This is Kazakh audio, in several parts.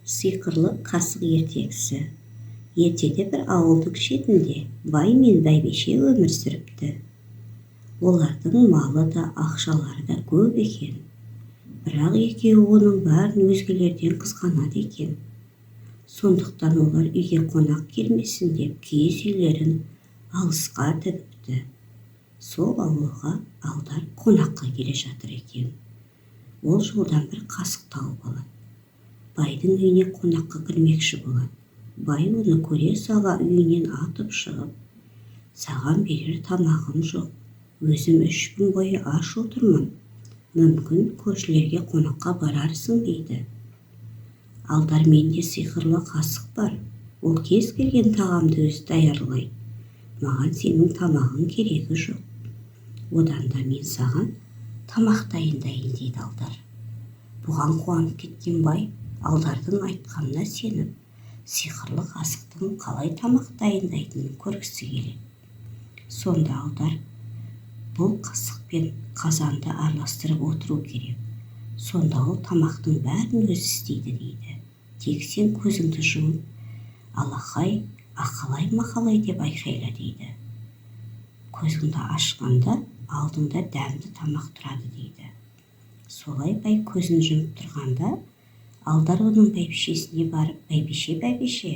Сиқырлы қасық ертегісі. Ертеде бір ауылдың шетінде бай мен бәйбіше өмір сүріпті. Олардың малы да ақшалары да көп екен. Бірақ екеуі оның бәрін өзгелерден қызғанады екен. Сондықтан олар үйге қонақ келмесін деп киіз үйлерін алысқа тігіпті. Сол ауылға алдар қонаққа келе жатыр екен. Ол жолдан бір қасық тауып алады. Байдың үйіне қонаққа кірмекші болады. Бай оны көре сала үйінен атып шығып, «Саған берер тамағым жоқ. Өзім 3 күн бойы аш отырмын. Мүмкін көршілерге қонаққа барарсың» дейді. Алдар, менде сиқырлы қасық бар. Ол кез келген тағамды өзі даярлайды. Маған сенің тамағың керегі жоқ. Одан да мен саған тамақ дайындайын дейді Алдар. Бұған қуанып кеткен бай Алдардың айтқанына сеніп, сиқырлы қасықтың қалай тамақ дайындайтынын көргісі келеді. Сонда Алдар, бұл қасық пен қазанды араластырып отыру керек. Сонда ол тамақтың бәрін өзі істейді дейді. Тек сен көзіңді жұмып, алақай, ақалай, мақалай деп айқайла дейді. Көзіңді ашқанда алдыңда дәмді тамақ тұрады дейді. Солай бай көзін жұмып тұрғанда, Алдар оның бәйбішесіне барып, «Бәйбіше,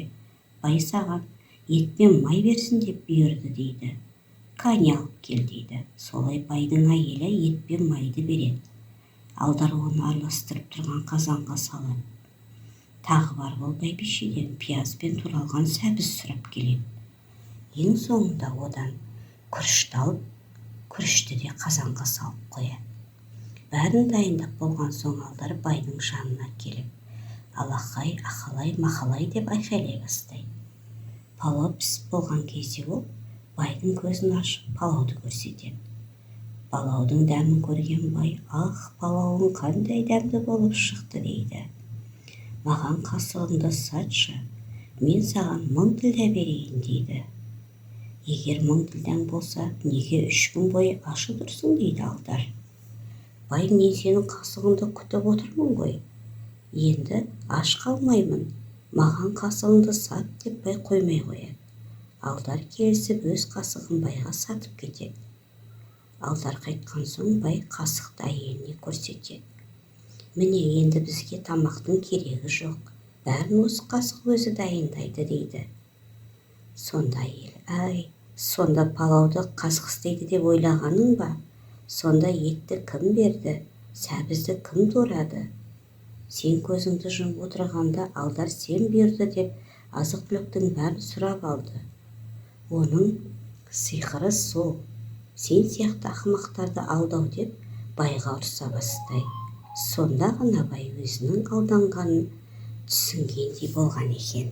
бай саған ет пен май берсін деп бұйырды» дейді. «Кәне алып кел» дейді. Солай байдың әйелі ет пен майды береді. Алдар оны араластырып тұрған қазанға салады. Тағы бар ол бәйбішеден пияз бен туралған сәбіз сұрап келеді. Ең соңында одан күрішті алып, күрішті де қазанға салып қояды. Бәрін дайындап болған соң Алдар байдың жанына келіп, алақай, ақалай, мақалай деп айқайлай бастайды. Палау пісіп болған кезде ол байдың көзін ашып палауды көрсетеді. Палаудың дәмін көрген бай, «Ах, палауың қандай дәмді болып шықты» дейді. «Маған қасығыңды сатшы, мен саған 1000 тілдә берейін» дейді. «Егер 1000 тілдәң болса, неге 3 күн бойы аш отырсың» дейді Алдар. «Бай, мен сенің қасығыңды күтіп отырмын ғой. Енді аш қалмаймын. Маған қасығыңды сат» деп бай қоймай қояды. Алдар келісіп өз қасығын байға сатып кетеді. Алдар қайтқан соң бай қасықты әйеліне көрсетеді. «Міне, енді бізге тамақтың керегі жоқ. Бәрін осы қасық өзі дайындайды» дейді. Сонда әйел, «Ай, сонда палауды қасық істейді деп ойлағаның ба? Сонда етті кім берді? Сәбізді кім турады? Сен көзіңді жұмып отырғанда Алдар сен бұйырды деп азық-түліктің бәрін сұрап алды. Оның сиқыры сол. Сен сияқты ақымақтарды алдау» деп байға ұрса бастайды. Сонда ғана бай өзінің алданғанын түсінгендей болған екен.